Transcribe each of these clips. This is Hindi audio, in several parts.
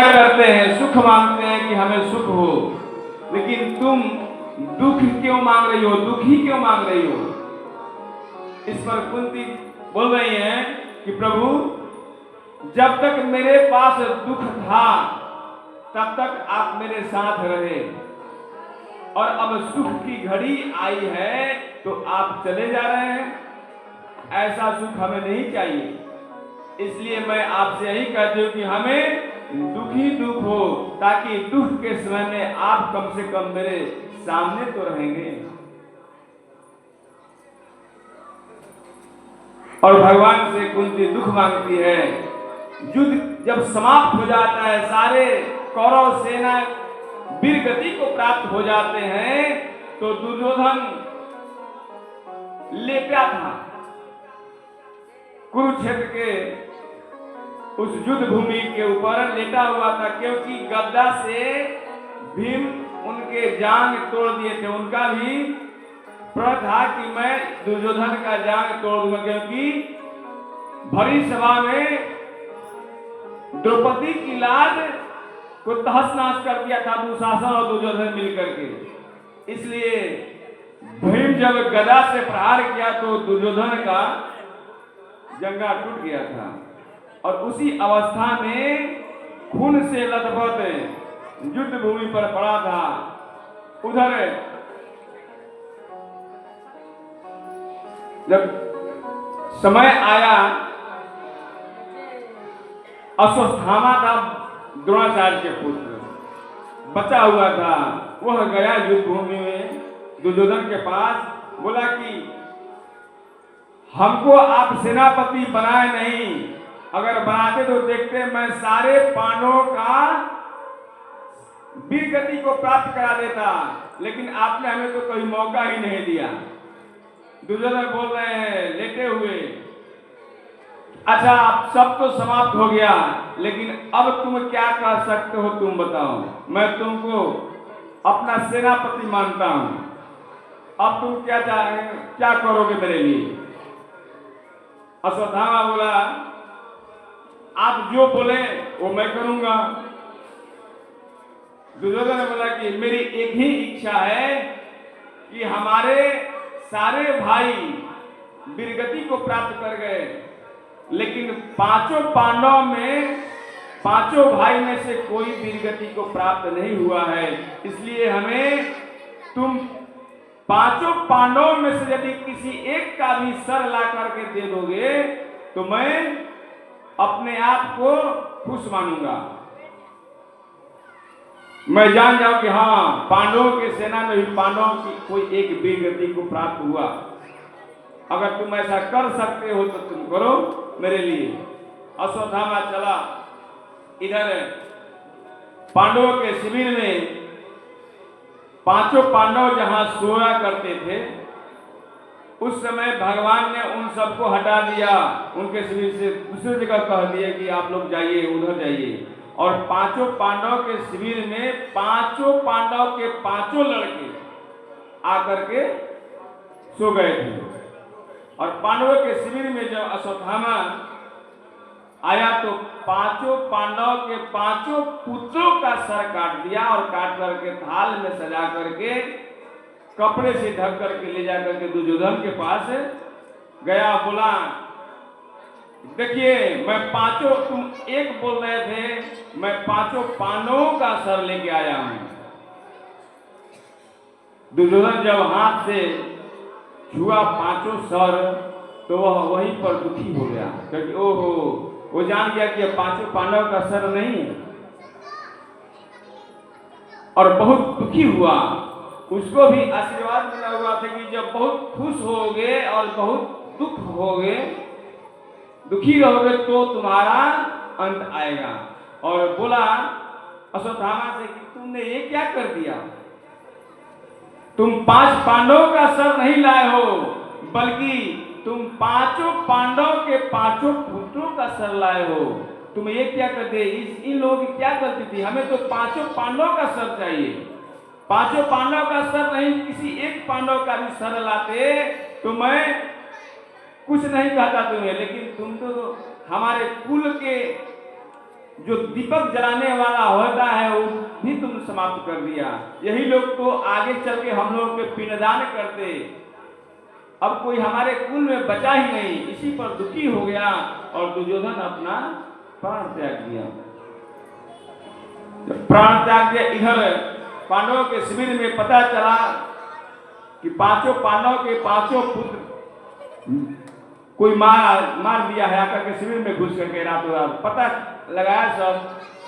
क्या करते हैं, सुख मांगते हैं कि हमें सुख हो, लेकिन तुम दुख क्यों मांग रही हो, दुखी क्यों मांग रही हो? इस पर कुंती बोल रही हैं कि प्रभु, जब तक मेरे पास दुख था तब तक आप मेरे साथ रहे, और अब सुख की घड़ी आई है तो आप चले जा रहे हैं। ऐसा सुख हमें नहीं चाहिए। इसलिए मैं आपसे यही कहती हूँ कि हमें दुखी दुख हो, ताकि दुख के समय में आप कम से कम मेरे सामने तो रहेंगे। और भगवान से कुंती दुख मांगती है। युद्ध जब समाप्त हो जाता है, सारे कौरव सेना वीर गति को प्राप्त हो जाते हैं, तो दुर्योधन लेटा था कुरुक्षेत्र के उस युद्ध भूमि के ऊपर लेटा हुआ था, क्योंकि गदा से भीम उनके जांग तोड़ दिए थे। उनका भी प्रण था कि मैं दुर्योधन का जांग तोड़ दूंगा, क्योंकि भरी सभा में द्रौपदी की लाज को तहस नहस कर दिया था दुशासन और दुर्योधन मिलकर के। इसलिए भीम जब गदा से प्रहार किया तो दुर्योधन का जंगा टूट गया था, और उसी अवस्था में खून से लथपथ युद्ध भूमि पर पड़ा था। उधर जब समय आया, अश्वत्थामा था द्रोणाचार्य के पुत्र, बचा हुआ था, वह गया युद्ध भूमि में दुर्योधन के पास, बोला कि हमको आप सेनापति बनाए नहीं, अगर बनाते तो देखते मैं सारे पांडवों का वीर गति को प्राप्त करा देता, लेकिन आपने हमें तो कोई मौका ही नहीं दिया। दुर्योधन बोल रहे हैं लेटे हुए, अच्छा अब सब तो समाप्त हो गया, लेकिन अब तुम क्या कर सकते हो, तुम बताओ। मैं तुमको अपना सेनापति मानता हूं, अब तुम क्या करोगे मेरे लिए? अश्वत्थामा बोला, आप जो बोले वो मैं करूंगा। दुर्योधन ने बोला कि मेरी एक ही इच्छा है कि हमारे सारे भाई वीरगति को प्राप्त कर गए, लेकिन पांचों पांडव में, पांचों भाई में से कोई वीरगति को प्राप्त नहीं हुआ है। इसलिए हमें तुम पांचों पांडवों में से यदि किसी एक का भी सर ला करके दे दोगे तो मैं अपने आप को खुश मानूंगा। मैं जान जाऊं कि हाँ, पांडवों के सेना में भी पांडवों की कोई एक वीरगति को प्राप्त हुआ। अगर तुम ऐसा कर सकते हो तो तुम करो मेरे लिए। अश्वत्थामा चला इधर पांडवों के शिविर में। पांचों पांडव जहां सोया करते थे, उस समय भगवान ने उन सबको हटा दिया, उनके शिविर से दूसरी जगह कह दिया कि आप लोग जाइए, उधर जाइए। और पांचों पांडव के शिविर में पांचों पांडव के पांचों लड़के आकर के सो गए थे। और पांडवों के शिविर में जब अश्वत्थामा आया तो पांचों पांडव के पांचों पुत्रों का सर काट दिया, और काट करके थाल में सजा करके कपड़े से ढक करके ले जाकर के दुर्योधन के पास गया। बोला, देखिए मैं पांचों, तुम एक बोल रहे थे, मैं पांचों पांडवों का सर लेके आया हूं। दुर्योधन जब हाथ से छुआ पांचों सर तो वह वहीं पर दुखी हो गया, क्योंकि ओहो, वो जान गया कि पांचों पांडव का सर नहीं है, और बहुत दुखी हुआ। उसको भी आशीर्वाद मिला हुआ था कि जब बहुत खुश होगे और बहुत दुख होगे, दुखी रहोगे तो तुम्हारा अंत आएगा। और बोला अश्वत्थामा से कि तुमने ये क्या कर दिया, तुम पांच पांडवों का सर नहीं लाए हो, बल्कि तुम पांचों पांडव के पांचों पुत्रों का सर लाए हो। तुम ये क्या करते, इन लोगों की क्या गलती थी? हमें तो पांचों पांडवों का सर चाहिए। पांचों पांडव का सर नहीं, किसी एक पांडव का भी सर लाते तो मैं कुछ नहीं कहता तुम्हें, लेकिन तुम तो हमारे कुल के जो दीपक जलाने वाला होता है वो भी तुम समाप्त कर दिया। यही लोग तो आगे चल के हम लोग के पिंडदान करते, अब कोई हमारे कुल में बचा ही नहीं। इसी पर दुखी हो गया और दुर्योधन अपना प्राण त्याग दिया। जब प्राण त्याग दिया, इधर पांडवों के शिविर में पता चला कि पांचों पांडव के पांचों पुत्र कोई मार दिया है। आकर के शिविर में घुस करके रातों रात पता लगाया सब,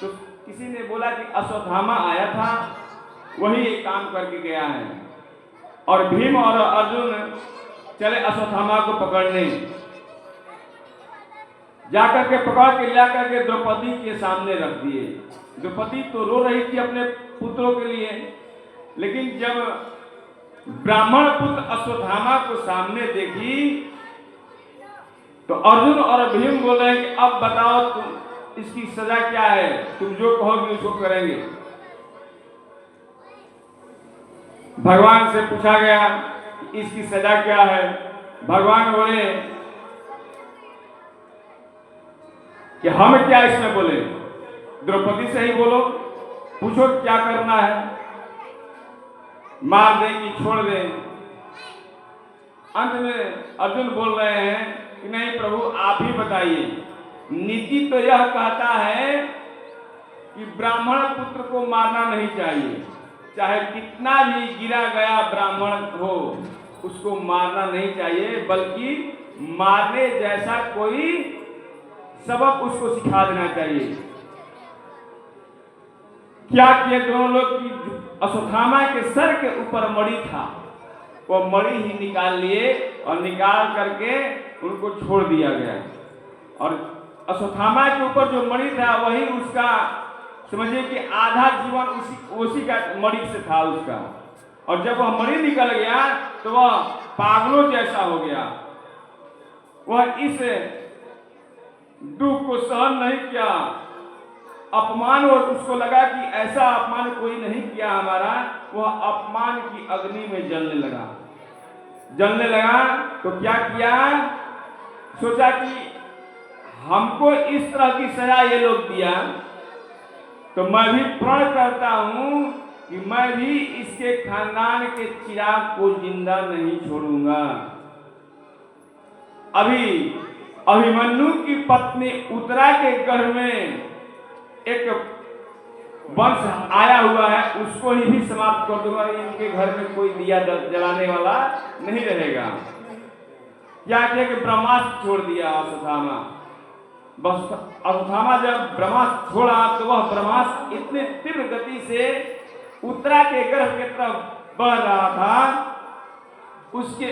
तो किसी ने बोला कि अश्वत्थामा आया था, वही एक काम करके गया है। और भीम और अर्जुन चले अश्वत्थामा को पकड़ने, जाकर के पकड़ के ला करके द्रौपदी के सामने रख दिए। द्रौपदी तो रो रही थी अपने पुत्रों के लिए, लेकिन जब ब्राह्मण पुत्र अश्वत्थामा को सामने देखी तो अर्जुन और भीम बोले कि अब बताओ तुम इसकी सजा क्या है, तुम जो कहोगे उसको करेंगे। भगवान से पूछा गया कि इसकी सजा क्या है। भगवान बोले कि हम क्या इसमें बोले, द्रौपदी से ही बोलो, पूछो क्या करना है, मार दें कि छोड़ दें। अंत में अर्जुन बोल रहे हैं कि नहीं प्रभु आप ही बताइए। नीति तो यह कहता है कि ब्राह्मण पुत्र को मारना नहीं चाहिए, चाहे कितना भी गिरा गया ब्राह्मण हो उसको मारना नहीं चाहिए, बल्कि मारने जैसा कोई सबक उसको सिखा देना चाहिए। क्या किए दोनों लोग की अश्वत्थामा के सर के ऊपर मणि था, वो मणि ही निकाल लिए और निकाल करके उनको छोड़ दिया गया। और अश्वत्थामा के ऊपर जो मणि था वही उसका समझिए कि आधा जीवन उसी का मणि से था उसका। और जब वह मणि निकल गया तो वह पागलों जैसा हो गया। वह इस दुख को सहन नहीं किया, अपमान, और उसको लगा कि ऐसा अपमान कोई नहीं किया हमारा। वह अपमान की अग्नि में जलने लगा। तो क्या किया, सोचा कि हमको इस तरह की सजा ये लोग दिया तो मैं भी प्रण करता हूं कि मैं भी इसके खानदान के चिराग को जिंदा नहीं छोड़ूंगा। अभी अभिमन्यु की पत्नी उत्तरा के घर में एक वंश आया हुआ है, उसको ही भी समाप्त कर दूंगा। इनके घर में कोई दिया जलाने वाला नहीं रहेगा। क्या किया कि ब्रह्मास्त्र छोड़ दिया अश्वत्थामा। बस अश्वत्थामा जब ब्रह्मास्त्र छोड़ा तो वह ब्रह्मास्त्र इतने तीव्र गति से उत्तरा के गर्भ की तरफ बढ़ रहा था। उसके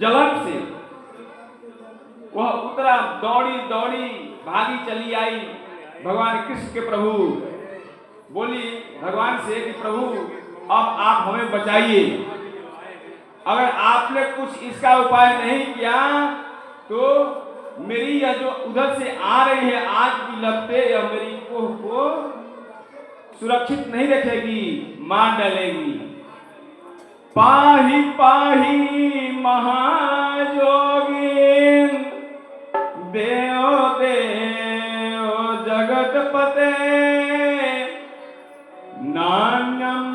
जलन से वह उत्तरा दौड़ी दौड़ी भागी चली आई भगवान कृष्ण के प्रभु, बोली भगवान से कि प्रभु अब आप हमें बचाइए, अगर आपने कुछ इसका उपाय नहीं किया तो मेरी यह जो उधर से आ रही है आग की लपटें यह मेरी कोह को सुरक्षित नहीं रखेगी, मार डालेगी। पाही पाही महाजोगिन देव देव जगतपते नान्यं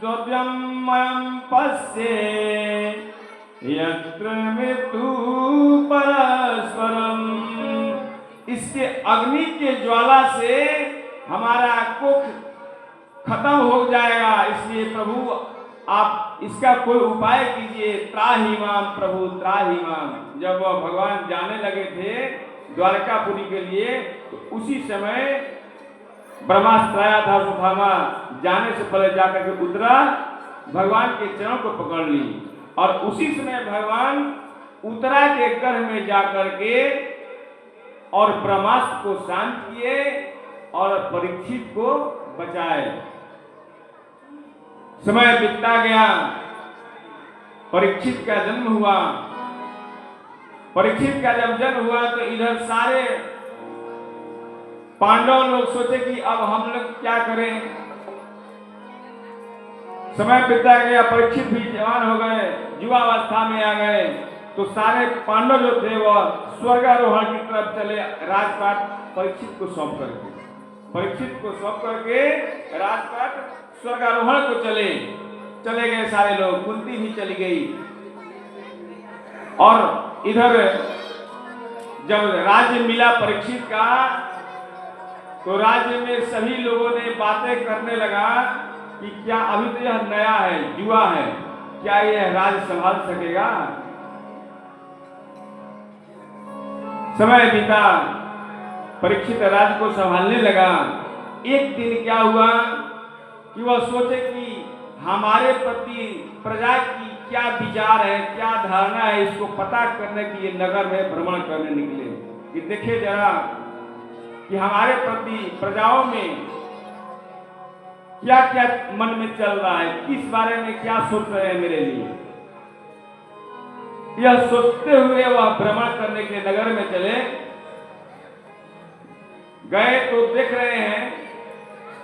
स्वयं पश्ये यत्र मृत्यु परस्परम। इसके अग्नि के ज्वाला से हमारा कोख खत्म हो जाएगा, इसलिए प्रभु आप इसका कोई उपाय कीजिए। त्राहि माम प्रभु त्राहि माम। जब वह भगवान जाने लगे थे द्वारकापुरी के लिए तो उसी समय ब्रह्मास्त्र आया था। अश्वत्थामा जाने से पहले जाकर के उत्तरा भगवान के चरणों को पकड़ ली और उसी समय भगवान उत्तरा के गर्भ में जाकर के और ब्रह्मास्त्र को शांत किए और परीक्षित को बचाए। समय बीतता गया, परीक्षित का जन्म हुआ। परीक्षित का जब जन्म हुआ तो इधर सारे पांडव लोग सोचे कि अब हम लोग क्या करें। समय बीतता गया, परीक्षित भी जवान हो गए, युवावस्था में आ गए, तो सारे पांडव जो थे वह स्वर्गारोहण की तरफ चले, राजपाट परीक्षित को सौंप करके। परीक्षित को सौंप करके राजपाट स्वर्गारोहण को चले गए सारे लोग। कुंती भी चली गई। और इधर जब राज्य मिला परीक्षित का, तो राज्य में सभी लोगों ने बातें करने लगा कि क्या अभी तो यह नया है, युवा है, क्या यह राज्य संभाल सकेगा। समय बीता, परीक्षित राज्य को संभालने लगा। एक दिन क्या हुआ कि वह सोचे कि हमारे प्रति प्रजा की क्या विचार है, क्या धारणा है, इसको पता करने के लिए नगर में भ्रमण करने निकले कि देखे जरा कि हमारे प्रति प्रजाओं में क्या क्या मन में चल रहा है, किस बारे में क्या सोच रहे हैं मेरे लिए। यह सोचते हुए वह भ्रमण करने के नगर में चले गए, तो देख रहे हैं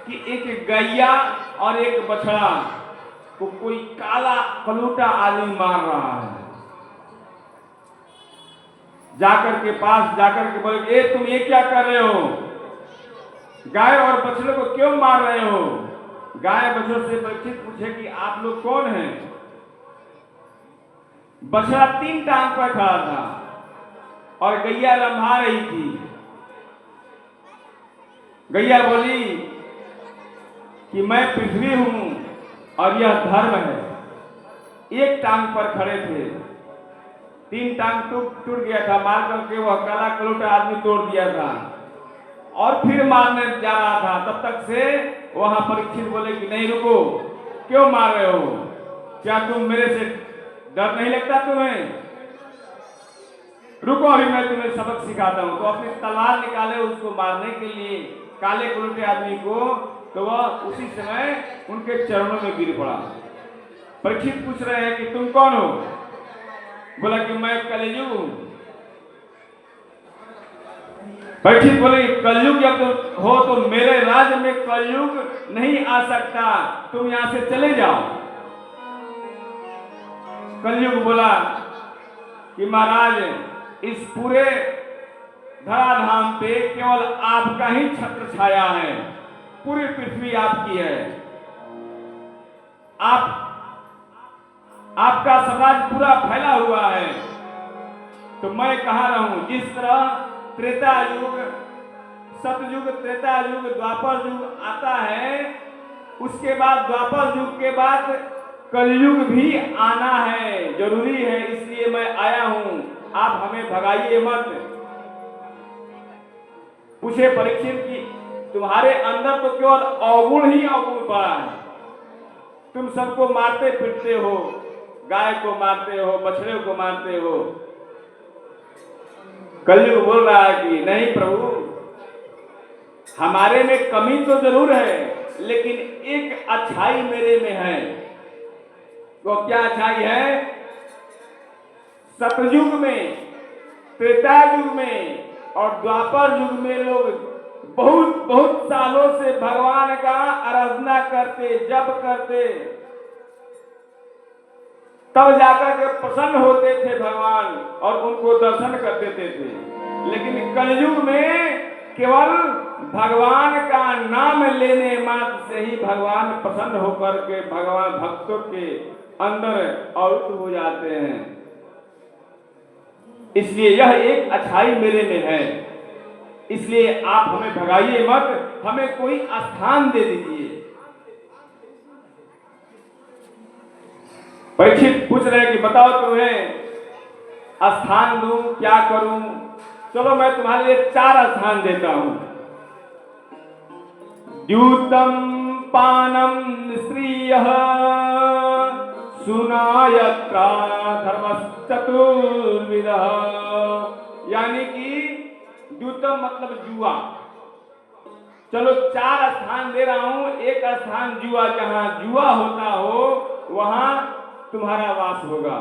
कि एक गैया और एक बछड़ा को कोई काला कलूटा आदमी मार रहा है। जाकर के पास जाकर के बोले, ए तुम ये क्या कर रहे हो, गाय और बछड़े को क्यों मार रहे हो। गाय बछड़े से परीक्षित पूछे कि आप लोग कौन हैं। बछड़ा 3 टांग पर खड़ा था और गैया लम्हा रही थी। गैया बोली कि मैं पृथ्वी हूं और यह धर्म है। 1 टांग पर खड़े थे, 3 टांग टूट गया था, मार करके वह काला कलूटा आदमी तोड़ दिया था और फिर मारने जा रहा था। तब तक से वहां परीक्षित बोले कि नहीं रुको, क्यों मार रहे हो, क्या तुम मेरे से डर नहीं लगता तुम्हें, रुको अभी मैं तुम्हें सबक सिखाता हूं। तो अपनी तलवार निकाले उसको मारने के लिए काले कलूटे आदमी को, तो वह उसी समय उनके चरणों में गिर पड़ा। परीक्षित पूछ रहे हैं कि तुम कौन हो। बोला कि मैं कलयुग हूं। परीक्षित बोले कलयुग जब तुम हो तो मेरे राज्य में कलयुग नहीं आ सकता, तुम यहां से चले जाओ। कलयुग बोला कि महाराज इस पूरे धराधाम पे केवल आपका ही छत्र छाया है, पूरी पृथ्वी आपकी है, आपका समाज पूरा फैला हुआ है। तो मैं कहा रहूं, जिस तरह त्रेता युग, सतयुग, त्रेता युग, द्वापर युग आता है, उसके बाद द्वापर युग के बाद कलयुग भी आना है, जरूरी है, इसलिए मैं आया हूं, आप हमें भगाइए मत। पूछे परीक्षित की तुम्हारे अंदर तो केवल अवगुण ही अवगुण पड़ा है, तुम सबको मारते पीटते हो, गाय को मारते हो, बछड़े को मारते हो। कलयुग बोल रहा है कि नहीं प्रभु, हमारे में कमी तो जरूर है, लेकिन एक अच्छाई मेरे में है। वो क्या अच्छाई है। सतयुग में, त्रेता युग में और द्वापर युग में लोग बहुत बहुत सालों से भगवान का आराधना करते, जप करते, तब जाकर के प्रसन्न होते थे भगवान और उनको दर्शन कर देते थे। लेकिन कलयुग में केवल भगवान का नाम लेने मात्र से ही भगवान प्रसन्न होकर के भगवान भक्तों के अंदर आहुत हो जाते हैं। इसलिए यह एक अच्छाई मेरे में है, इसलिए आप हमें भगाइए मत, हमें कोई स्थान दे दीजिए। परीक्षित पूछ रहे कि बताओ तुम्हें स्थान दूं, क्या करूं। चलो मैं तुम्हारे लिए 4 स्थान देता हूं। द्यूतम पानम स्त्रियः सुनायत्रा धर्मश्चतुर्विधः, यानी कि द्यूतम मतलब जुआ। चलो 4 स्थान दे रहा हूं, एक स्थान जुआ, जहां जुआ होता हो वहां तुम्हारा वास होगा।